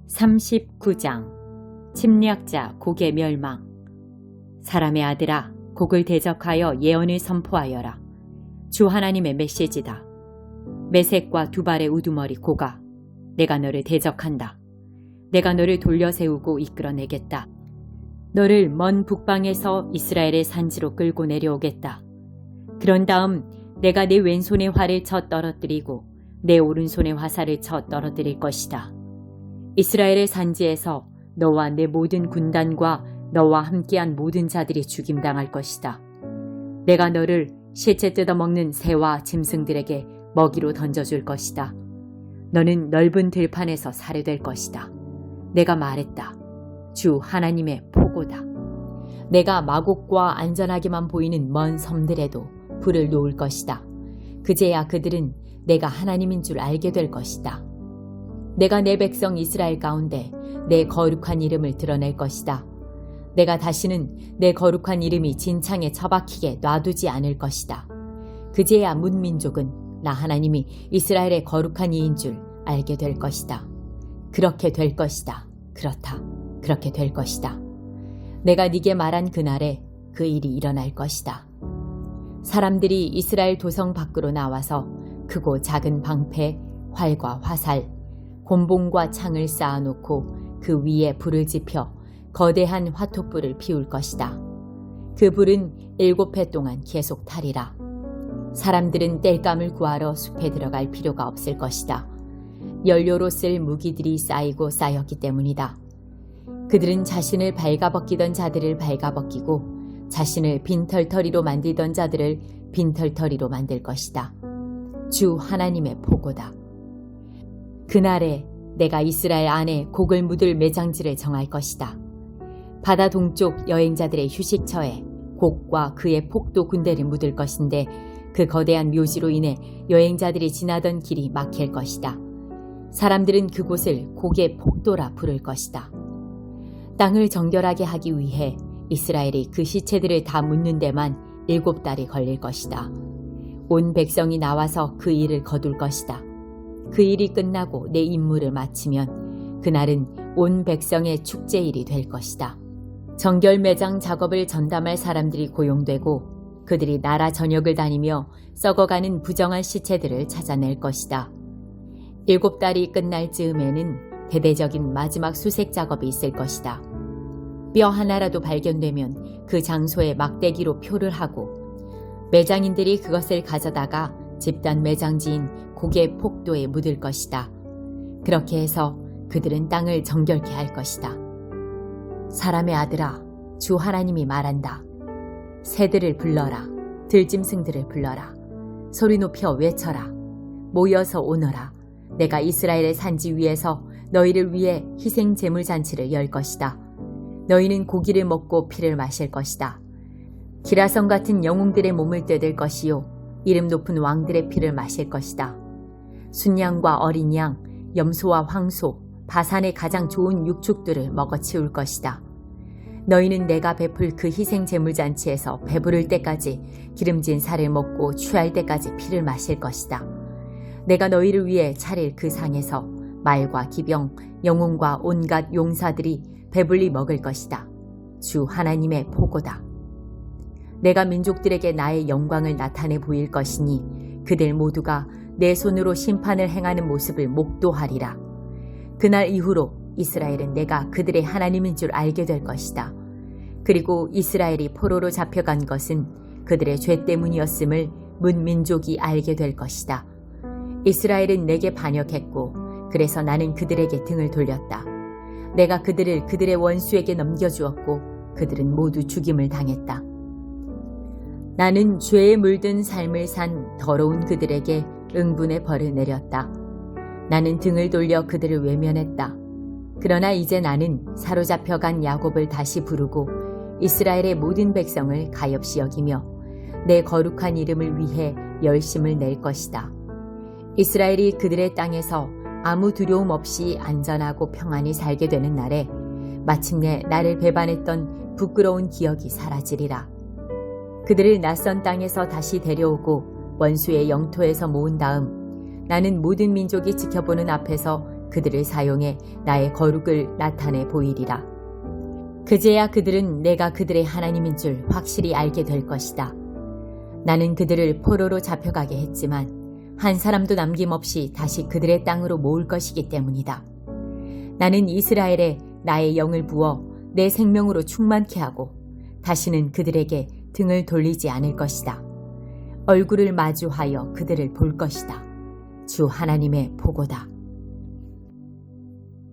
39장 침략자 곡의 멸망. 사람의 아들아, 곡을 대적하여 예언을 선포하여라. 주 하나님의 메시지다. 메색과 두발의 우두머리 곡아, 내가 너를 대적한다. 내가 너를 돌려세우고 이끌어내겠다. 너를 먼 북방에서 이스라엘의 산지로 끌고 내려오겠다. 그런 다음 내가 네 왼손의 활을 쳐 떨어뜨리고 내 오른손의 화살을 쳐 떨어뜨릴 것이다. 이스라엘의 산지에서 너와 내 모든 군단과 너와 함께한 모든 자들이 죽임당할 것이다. 내가 너를 실제 뜯어먹는 새와 짐승들에게 먹이로 던져줄 것이다. 너는 넓은 들판에서 살해될 것이다. 내가 말했다. 주 하나님의 포고다. 내가 마곡과 안전하게만 보이는 먼 섬들에도 불을 놓을 것이다. 그제야 그들은 내가 하나님인 줄 알게 될 것이다. 내가 내 백성 이스라엘 가운데 내 거룩한 이름을 드러낼 것이다. 내가 다시는 내 거룩한 이름이 진창에 처박히게 놔두지 않을 것이다. 그제야 문민족은 나 하나님이 이스라엘의 거룩한 이인 줄 알게 될 것이다. 그렇게 될 것이다. 그렇다. 그렇게 될 것이다. 내가 네게 말한 그날에 그 일이 일어날 것이다. 사람들이 이스라엘 도성 밖으로 나와서 크고 작은 방패, 활과 화살, 곤봉과 창을 쌓아놓고 그 위에 불을 지펴 거대한 화톳불을 피울 것이다. 그 불은 7해 동안 계속 타리라. 사람들은 땔감을 구하러 숲에 들어갈 필요가 없을 것이다. 연료로 쓸 무기들이 쌓이고 쌓였기 때문이다. 그들은 자신을 발가벗기던 자들을 발가벗기고 자신을 빈털터리로 만들던 자들을 빈털터리로 만들 것이다. 주 하나님의 포고다. 그날에 내가 이스라엘 안에 곡을 묻을 매장지를 정할 것이다. 바다 동쪽 여행자들의 휴식처에 곡과 그의 폭도 군대를 묻을 것인데 그 거대한 묘지로 인해 여행자들이 지나던 길이 막힐 것이다. 사람들은 그곳을 곡의 폭도라 부를 것이다. 땅을 정결하게 하기 위해 이스라엘이 그 시체들을 다 묻는 데만 7달이 걸릴 것이다. 온 백성이 나와서 그 일을 거둘 것이다. 그 일이 끝나고 내 임무를 마치면 그날은 온 백성의 축제일이 될 것이다. 정결 매장 작업을 전담할 사람들이 고용되고 그들이 나라 전역을 다니며 썩어가는 부정한 시체들을 찾아낼 것이다. 7달이 끝날 즈음에는 대대적인 마지막 수색 작업이 있을 것이다. 뼈 하나라도 발견되면 그 장소에 막대기로 표를 하고 매장인들이 그것을 가져다가 집단 매장지인 곡의 폭도에 묻을 것이다. 그렇게 해서 그들은 땅을 정결케 할 것이다. 사람의 아들아, 주 하나님이 말한다. 새들을 불러라. 들짐승들을 불러라. 소리 높여 외쳐라. 모여서 오너라. 내가 이스라엘의 산지 위에서 너희를 위해 희생 제물 잔치를 열 것이다. 너희는 고기를 먹고 피를 마실 것이다. 기라성 같은 영웅들의 몸을 뜯을 것이요 이름 높은 왕들의 피를 마실 것이다. 순양과 어린 양, 염소와 황소, 바산의 가장 좋은 육축들을 먹어치울 것이다. 너희는 내가 베풀 그 희생 제물 잔치에서 배부를 때까지 기름진 살을 먹고 취할 때까지 피를 마실 것이다. 내가 너희를 위해 차릴 그 상에서 말과 기병, 영웅과 온갖 용사들이 배불리 먹을 것이다. 주 하나님의 포고다. 내가 민족들에게 나의 영광을 나타내 보일 것이니 그들 모두가 내 손으로 심판을 행하는 모습을 목도하리라. 그날 이후로 이스라엘은 내가 그들의 하나님인 줄 알게 될 것이다. 그리고 이스라엘이 포로로 잡혀간 것은 그들의 죄 때문이었음을 문민족이 알게 될 것이다. 이스라엘은 내게 반역했고 그래서 나는 그들에게 등을 돌렸다. 내가 그들을 그들의 원수에게 넘겨주었고 그들은 모두 죽임을 당했다. 나는 죄에 물든 삶을 산 더러운 그들에게 응분의 벌을 내렸다. 나는 등을 돌려 그들을 외면했다. 그러나 이제 나는 사로잡혀간 야곱을 다시 부르고 이스라엘의 모든 백성을 가엾이 여기며 내 거룩한 이름을 위해 열심을 낼 것이다. 이스라엘이 그들의 땅에서 아무 두려움 없이 안전하고 평안히 살게 되는 날에 마침내 나를 배반했던 부끄러운 기억이 사라지리라. 그들을 낯선 땅에서 다시 데려오고 원수의 영토에서 모은 다음 나는 모든 민족이 지켜보는 앞에서 그들을 사용해 나의 거룩을 나타내 보이리라. 그제야 그들은 내가 그들의 하나님인 줄 확실히 알게 될 것이다. 나는 그들을 포로로 잡혀가게 했지만 한 사람도 남김없이 다시 그들의 땅으로 모을 것이기 때문이다. 나는 이스라엘에 나의 영을 부어 내 생명으로 충만케 하고 다시는 그들에게 등을 돌리지 않을 것이다. 얼굴을 마주하여 그들을 볼 것이다. 주 하나님의 보고다.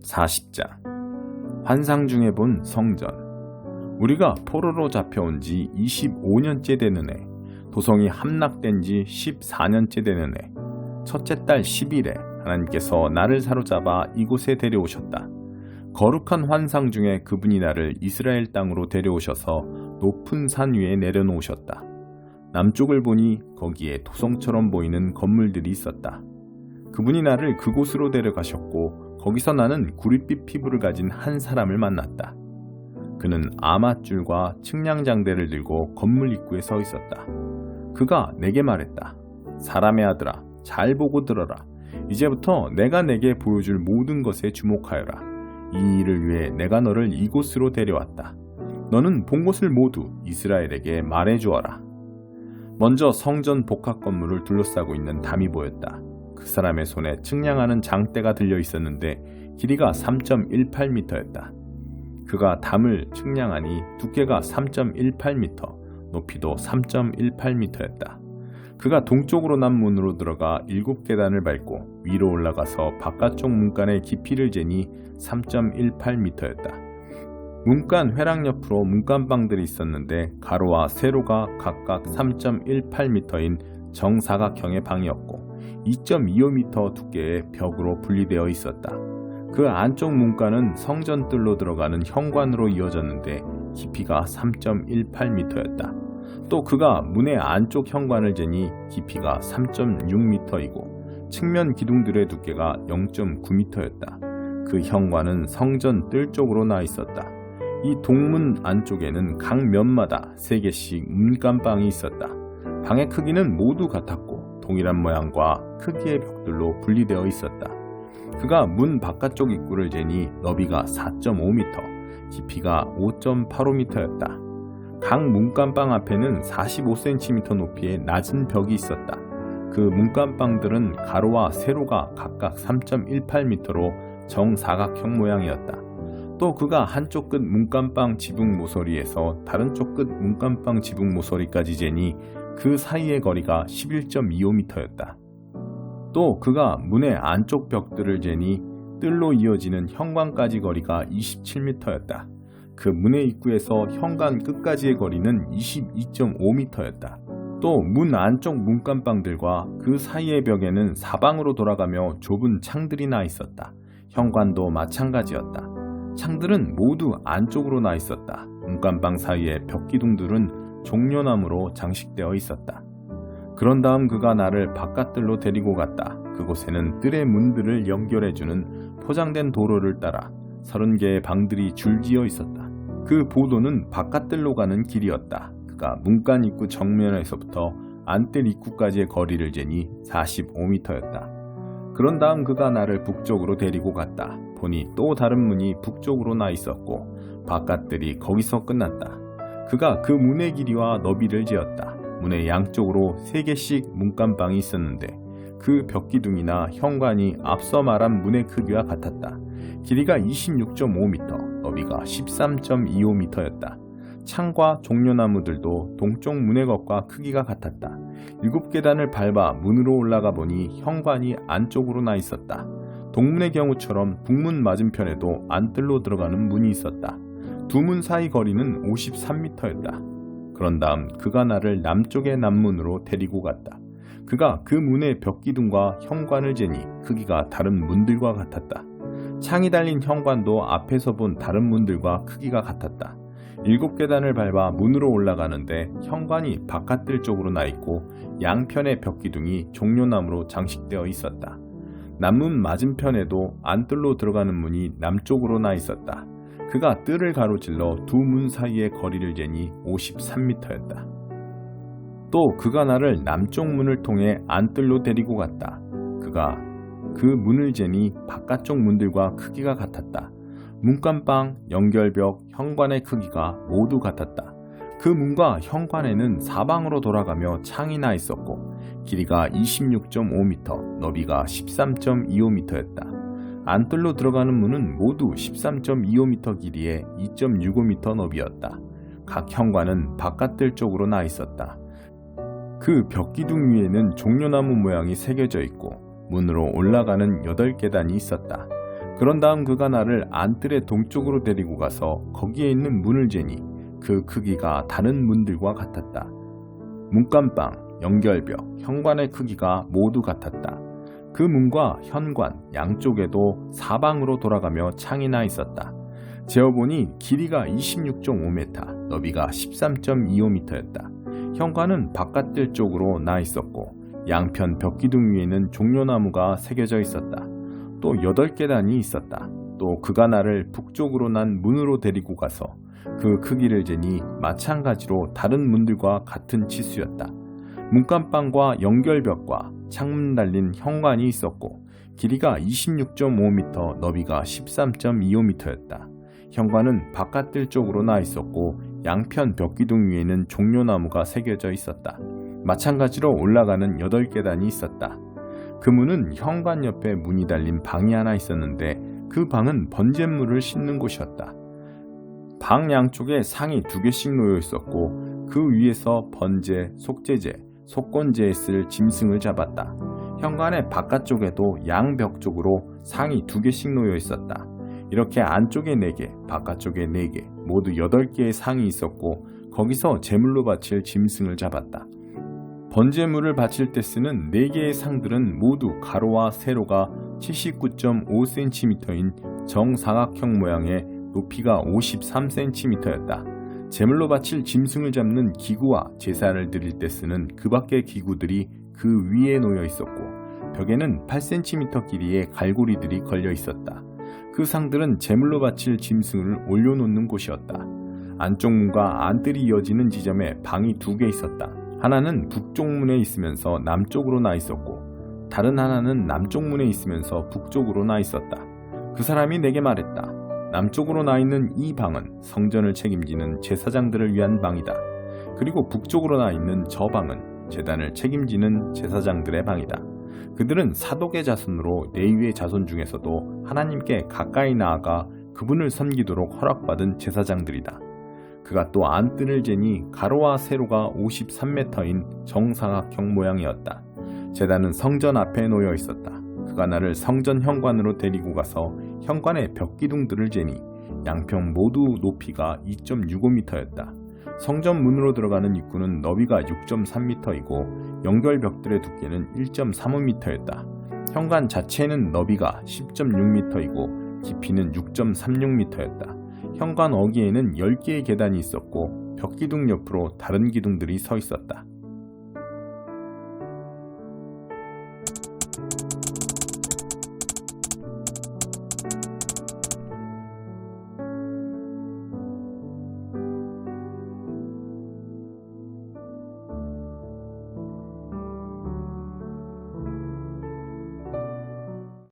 40장 환상 중에 본 성전. 우리가 포로로 잡혀온 지 25년째 되는 해, 도성이 함락된 지 14년째 되는 해, 첫째 달 10일에 하나님께서 나를 사로잡아 이곳에 데려오셨다. 거룩한 환상 중에 그분이 나를 이스라엘 땅으로 데려오셔서 높은 산 위에 내려놓으셨다. 남쪽을 보니 거기에 도성처럼 보이는 건물들이 있었다. 그분이 나를 그곳으로 데려가셨고 거기서 나는 구릿빛 피부를 가진 한 사람을 만났다. 그는 아맛줄과 측량장대를 들고 건물 입구에 서 있었다. 그가 내게 말했다. 사람의 아들아, 잘 보고 들어라. 이제부터 내가 내게 보여줄 모든 것에 주목하여라. 이 일을 위해 내가 너를 이곳으로 데려왔다. 너는 본 것을 모두 이스라엘에게 말해주어라. 먼저 성전 복합 건물을 둘러싸고 있는 담이 보였다. 그 사람의 손에 측량하는 장대가 들려 있었는데 길이가 3.18m였다. 그가 담을 측량하니 두께가 3.18m, 높이도 3.18m였다. 그가 동쪽으로 난 문으로 들어가 7계단을 밟고 위로 올라가서 바깥쪽 문간의 깊이를 재니 3.18m였다. 문간 회랑 옆으로 문간방들이 있었는데 가로와 세로가 각각 3.18m인 정사각형의 방이었고 2.25m 두께의 벽으로 분리되어 있었다. 그 안쪽 문간은 성전뜰로 들어가는 현관으로 이어졌는데 깊이가 3.18m였다. 또 그가 문의 안쪽 현관을 재니 깊이가 3.6m이고 측면 기둥들의 두께가 0.9m였다. 그 현관은 성전 뜰 쪽으로 나 있었다. 이 동문 안쪽에는 각 면마다 3개씩 문간방이 있었다. 방의 크기는 모두 같았고 동일한 모양과 크기의 벽들로 분리되어 있었다. 그가 문 바깥쪽 입구를 재니 너비가 4.5m, 깊이가 5.85m였다. 각 문간방 앞에는 45cm 높이의 낮은 벽이 있었다. 그 문간방들은 가로와 세로가 각각 3.18m로 정사각형 모양이었다. 또 그가 한쪽 끝 문간방 지붕 모서리에서 다른 쪽 끝 문간방 지붕 모서리까지 재니 그 사이의 거리가 11.25m였다. 또 그가 문의 안쪽 벽들을 재니 뜰로 이어지는 현관까지 거리가 27m였다. 그 문의 입구에서 현관 끝까지의 거리는 22.5m였다. 또 문 안쪽 문간방들과 그 사이의 벽에는 사방으로 돌아가며 좁은 창들이 나 있었다. 현관도 마찬가지였다. 창들은 모두 안쪽으로 나 있었다. 문간방 사이의 벽기둥들은 종려나무로 장식되어 있었다. 그런 다음 그가 나를 바깥뜰로 데리고 갔다. 그곳에는 뜰의 문들을 연결해주는 포장된 도로를 따라 30개의 방들이 줄지어 있었다. 그 보도는 바깥뜰로 가는 길이었다. 그가 문간 입구 정면에서부터 안뜰 입구까지의 거리를 재니 45m였다. 그런 다음 그가 나를 북쪽으로 데리고 갔다. 보니 또 다른 문이 북쪽으로 나 있었고 바깥뜰이 거기서 끝났다. 그가 그 문의 길이와 너비를 재었다. 문의 양쪽으로 3개씩 문간방이 있었는데 그 벽기둥이나 현관이 앞서 말한 문의 크기와 같았다. 길이가 26.5m, 너비가 13.25m였다. 창과 종려나무들도 동쪽 문의 것과 크기가 같았다. 7계단을 밟아 문으로 올라가 보니 현관이 안쪽으로 나 있었다. 동문의 경우처럼 북문 맞은편에도 안뜰로 들어가는 문이 있었다. 두 문 사이 거리는 53m였다. 그런 다음 그가 나를 남쪽의 남문으로 데리고 갔다. 그가 그 문의 벽기둥과 현관을 재니 크기가 다른 문들과 같았다. 창이 달린 현관도 앞에서 본 다른 문들과 크기가 같았다. 7계단을 밟아 문으로 올라가는데 현관이 바깥뜰 쪽으로 나 있고 양편의 벽기둥이 종려나무로 장식되어 있었다. 남문 맞은편에도 안뜰로 들어가는 문이 남쪽으로 나 있었다. 그가 뜰을 가로질러 두 문 사이의 거리를 재니 53m였다. 또 그가 나를 남쪽 문을 통해 안뜰로 데리고 갔다. 그가 그 문을 재니 바깥쪽 문들과 크기가 같았다. 문간방, 연결벽, 현관의 크기가 모두 같았다. 그 문과 현관에는 사방으로 돌아가며 창이 나 있었고 길이가 26.5m, 너비가 13.25m였다. 안뜰로 들어가는 문은 모두 13.25m 길이에 2.65m 너비였다. 각 현관은 바깥뜰 쪽으로 나 있었다. 그 벽기둥 위에는 종려나무 모양이 새겨져 있고 문으로 올라가는 8계단이 있었다. 그런 다음 그가 나를 안뜰의 동쪽으로 데리고 가서 거기에 있는 문을 재니 그 크기가 다른 문들과 같았다. 문간방, 연결벽, 현관의 크기가 모두 같았다. 그 문과 현관 양쪽에도 사방으로 돌아가며 창이 나 있었다. 재어보니 길이가 26.5m, 너비가 13.25m였다. 현관은 바깥뜰 쪽으로 나 있었고 양편 벽기둥 위에는 종려나무가 새겨져 있었다. 또 8계단이 있었다. 또 그가 나를 북쪽으로 난 문으로 데리고 가서 그 크기를 재니 마찬가지로 다른 문들과 같은 치수였다. 문간방과 연결벽과 창문 달린 현관이 있었고 길이가 26.5m, 너비가 13.25m였다. 현관은 바깥뜰 쪽으로 나 있었고 양편 벽기둥 위에는 종려나무가 새겨져 있었다. 마찬가지로 올라가는 8계단이 있었다. 그 문은 현관 옆에 문이 달린 방이 하나 있었는데 그 방은 번제물을 싣는 곳이었다. 방 양쪽에 상이 2개씩 놓여 있었고 그 위에서 번제, 속죄제, 속건제에 쓸 짐승을 잡았다. 현관의 바깥쪽에도 양벽 쪽으로 상이 2개씩 놓여 있었다. 이렇게 안쪽에 4개, 바깥쪽에 4개, 모두 8개의 상이 있었고 거기서 제물로 바칠 짐승을 잡았다. 번제물을 바칠 때 쓰는 4개의 상들은 모두 가로와 세로가 79.5cm인 정사각형 모양의 높이가 53cm였다. 제물로 바칠 짐승을 잡는 기구와 제사를 드릴 때 쓰는 그 밖의 기구들이 그 위에 놓여 있었고 벽에는 8cm 길이의 갈고리들이 걸려 있었다. 그 상들은 제물로 바칠 짐승을 올려놓는 곳이었다. 안쪽 문과 안뜰이 이어지는 지점에 방이 2개 있었다. 하나는 북쪽 문에 있으면서 남쪽으로 나 있었고 다른 하나는 남쪽 문에 있으면서 북쪽으로 나 있었다. 그 사람이 내게 말했다. 남쪽으로 나 있는 이 방은 성전을 책임지는 제사장들을 위한 방이다. 그리고 북쪽으로 나 있는 저 방은 제단을 책임지는 제사장들의 방이다. 그들은 사독의 자손으로 레위의 자손 중에서도 하나님께 가까이 나아가 그분을 섬기도록 허락받은 제사장들이다. 그가 또 안뜰을 재니 가로와 세로가 53m인 정사각형 모양이었다. 제단은 성전 앞에 놓여 있었다. 그가 나를 성전 현관으로 데리고 가서 현관의 벽기둥들을 재니 양평 모두 높이가 2.65m였다. 성전 문으로 들어가는 입구는 너비가 6.3m이고 연결벽들의 두께는 1.35m였다. 현관 자체는 너비가 10.6m이고 깊이는 6.36m였다. 현관 어귀에는 10개의 계단이 있었고 벽기둥 옆으로 다른 기둥들이 서 있었다.